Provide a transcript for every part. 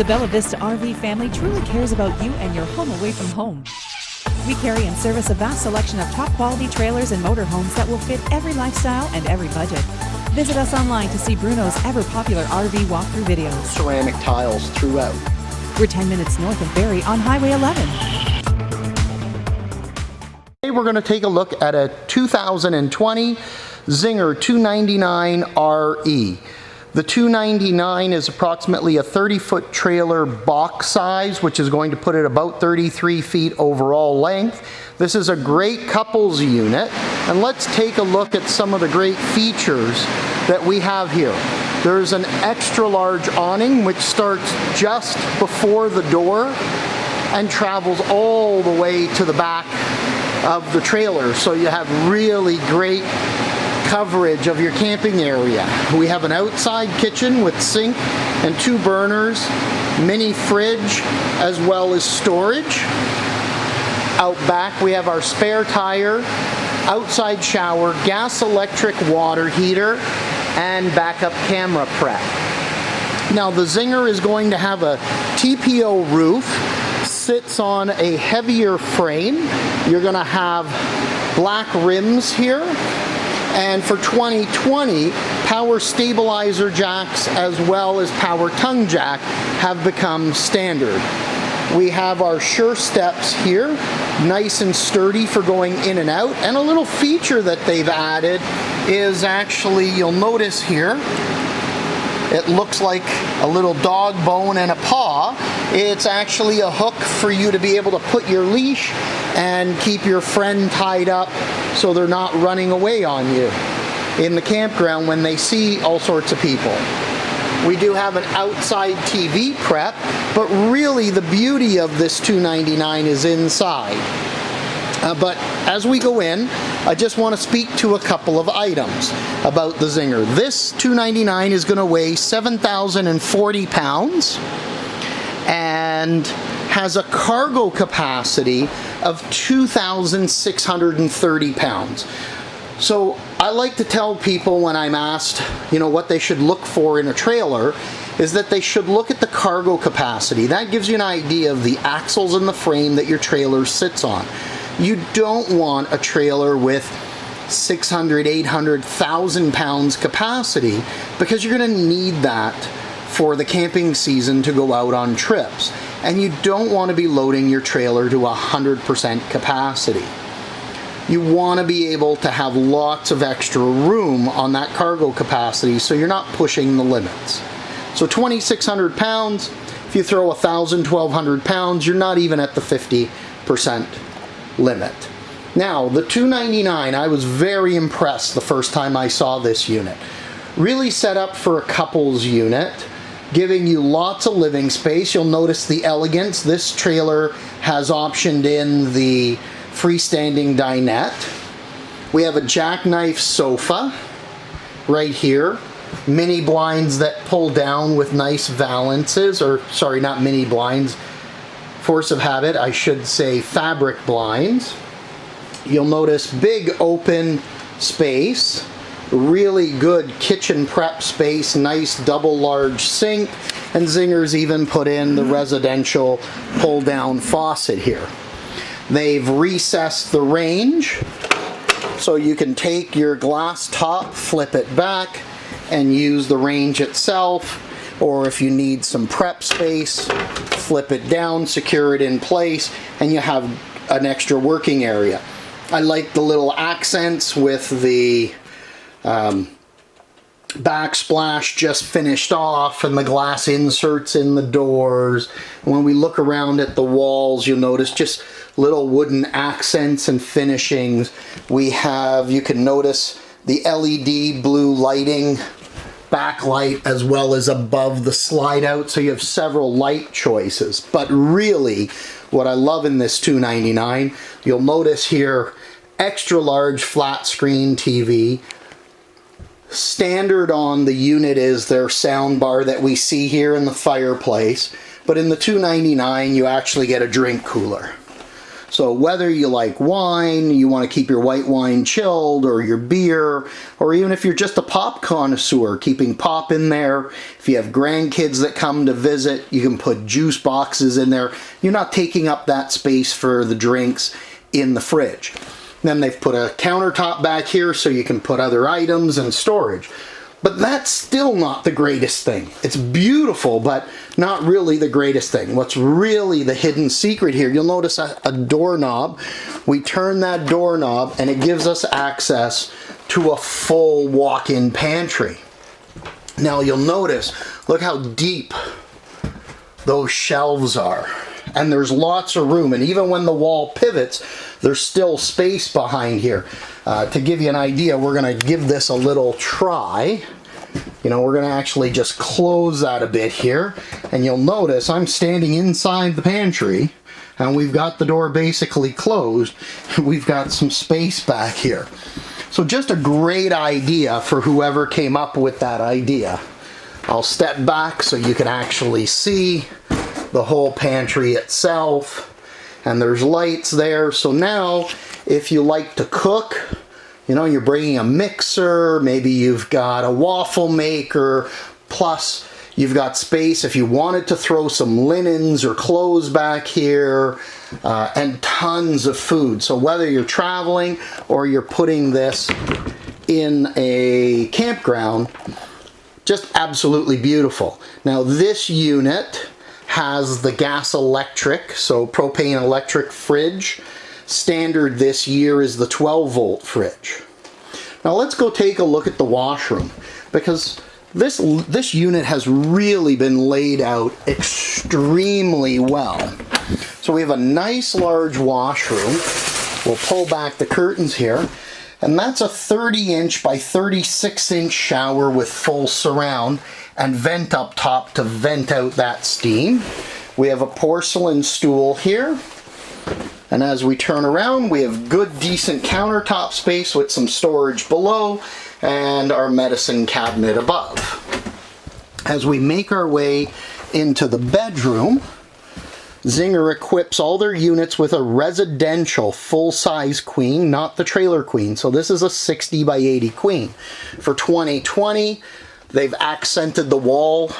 The Bella Vista RV family truly cares about you and your home away from home. We carry and service a vast selection of top-quality trailers and motorhomes that will fit every lifestyle and every budget. Visit us online to see Bruno's ever-popular RV walkthrough videos. Ceramic tiles throughout. We're 10 minutes north of Barrie on Highway 11. Today we're going to take a look at a 2020 Zinger 299 RE. The 299 is approximately a 30-foot trailer box size, which is going to put it about 33 feet overall length. This is a great couples unit, and let's take a look at some of the great features that we have here. There's an extra large awning which starts just before the door and travels all the way to the back of the trailer, so you have really great coverage of your camping area. We have an outside kitchen with sink and 2 burners, mini fridge, as well as storage. Out back we have our spare tire, outside shower, gas electric water heater, and backup camera prep. Now the Zinger is going to have a TPO roof, sits on a heavier frame. You're going to have black rims here. And for 2020, power stabilizer jacks as well as power tongue jack have become standard. We have our Sure Steps here, nice and sturdy for going in and out. And a little feature that they've added is actually, you'll notice here, it looks like a little dog bone and a paw. It's actually a hook for you to be able to put your leash and keep your friend tied up so they're not running away on you in the campground when they see all sorts of people. We do have an outside TV prep, but really the beauty of this 299 is inside. But as we go in, I just want to speak to a couple of items about the Zinger. This 299 is going to weigh 7,040 pounds and has a cargo capacity of 2,630 pounds. So I like to tell people when I'm asked, what they should look for in a trailer, is that they should look at the cargo capacity. That gives you an idea of the axles and the frame that your trailer sits on. You don't want a trailer with 600, 800, 1,000 pounds capacity, because you're going to need that for the camping season to go out on trips. And you don't want to be loading your trailer to 100% capacity. You want to be able to have lots of extra room on that cargo capacity so you're not pushing the limits. So 2,600 pounds, if you throw 1,000, 1,200 pounds, you're not even at the 50% limit. Now, the 299, I was very impressed the first time I saw this unit. Really set up for a couples unit, giving you lots of living space. You'll notice the elegance. This trailer has optioned in the freestanding dinette. We have a jackknife sofa right here. Mini blinds that pull down with nice valances, or sorry, not mini blinds, force of habit, I should say fabric blinds. You'll notice big open space, really good kitchen prep space, nice double large sink, and Zinger's even put in the residential pull down faucet here. They've recessed the range so you can take your glass top, flip it back, and use the range itself. Or if you need some prep space, flip it down, secure it in place, and you have an extra working area. I like the little accents with the backsplash just finished off and the glass inserts in the doors. When we look around at the walls, you'll notice just little wooden accents and finishings. We have, you can notice the LED blue lighting backlight as well as above the slide out, so you have several light choices. But really what I love in this 299, you'll notice here extra large flat screen TV. Standard on the unit is their sound bar that we see here in the fireplace, but in the 299 you actually get a drink cooler. So whether you like wine, you want to keep your white wine chilled, or your beer, or even if you're just a pop connoisseur, keeping pop in there. If you have grandkids that come to visit, you can put juice boxes in there. You're not taking up that space for the drinks in the fridge. Then they've put a countertop back here so you can put other items and storage. But that's still not the greatest thing. It's beautiful, but not really the greatest thing. What's really the hidden secret here, you'll notice a doorknob. We turn that doorknob and it gives us access to a full walk-in pantry. Now you'll notice, look how deep those shelves are. And there's lots of room, and even when the wall pivots, there's still space behind here. To give you an idea, we're going to give this a little try. You know, we're going to actually just close that a bit here, and you'll notice I'm standing inside the pantry, and we've got the door basically closed. We've got some space back here. So just a great idea for whoever came up with that idea. I'll step back so you can actually see the whole pantry itself, and there's lights there. So now if you like to cook, you know, you're bringing a mixer, maybe you've got a waffle maker, plus you've got space if you wanted to throw some linens or clothes back here, and tons of food. So whether you're traveling or you're putting this in a campground, just absolutely beautiful. Now this unit has the gas electric, so propane electric fridge. Standard this year is the 12 volt fridge. Now let's go take a look at the washroom, because this unit has really been laid out extremely well. So we have a nice large washroom. We'll pull back the curtains here, and that's a 30-inch by 36-inch shower with full surround and vent up top to vent out that steam. We have a porcelain stool here, and as we turn around, we have good decent countertop space with some storage below and our medicine cabinet above. As we make our way into the bedroom, Zinger equips all their units with a residential full-size queen, not the trailer queen. So this is a 60 by 80 queen. For 2020, they've accented the wall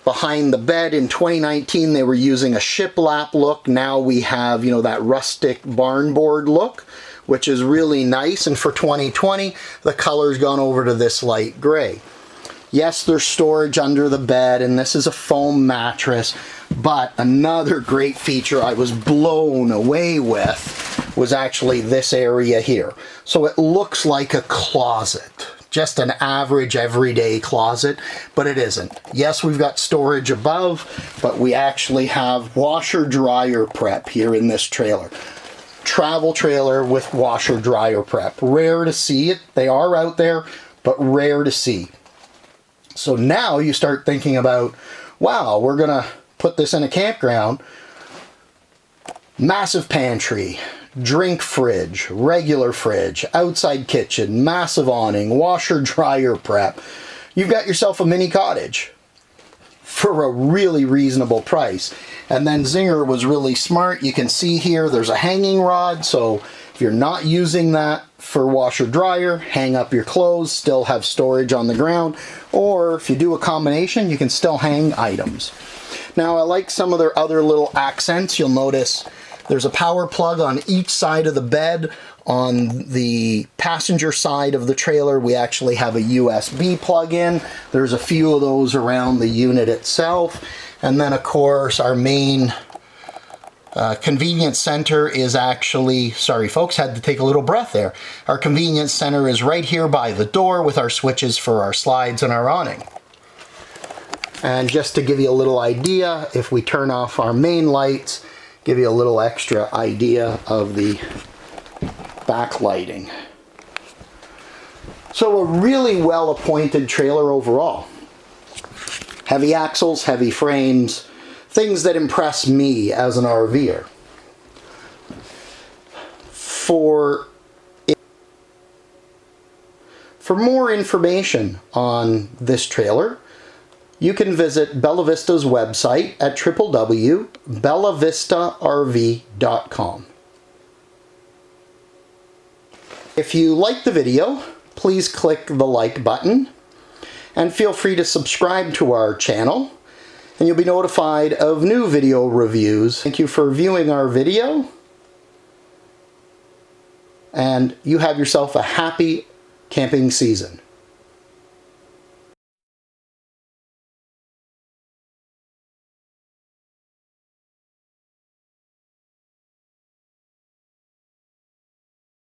behind the bed. In 2019, they were using a shiplap look. Now we have, you know, that rustic barn board look, which is really nice. And for 2020, the color's gone over to this light gray. Yes, there's storage under the bed, and this is a foam mattress, but another great feature I was blown away with was actually this area here. So it looks like a closet. Just an average everyday closet, but it isn't. Yes, we've got storage above, but we actually have washer dryer prep here in this trailer. Travel trailer with washer dryer prep. Rare to see it. They are out there, but rare to see. So now you start thinking about, wow, we're gonna put this in a campground. Massive pantry, drink fridge, regular fridge, outside kitchen, massive awning, washer dryer prep. You've got yourself a mini cottage for a really reasonable price. And then Zinger was really smart. You can see here there's a hanging rod, so if you're not using that for washer dryer, hang up your clothes, still have storage on the ground, or if you do a combination, you can still hang items. Now I like some of their other little accents. You'll notice there's a power plug on each side of the bed. On the passenger side of the trailer, we actually have a USB plug-in. There's a few of those around the unit itself. And then, of course, our main convenience center is actually, sorry folks, had to take a little breath there. Our convenience center is right here by the door with our switches for our slides and our awning. And just to give you a little idea, if we turn off our main lights, give you a little extra idea of the backlighting. So a really well appointed trailer overall. Heavy axles, heavy frames, things that impress me as an RVer. For more information on this trailer, you can visit Bella Vista's website at www.bellavistarv.com. If you like the video, please click the like button and feel free to subscribe to our channel and you'll be notified of new video reviews. Thank you for viewing our video and you have yourself a happy camping season.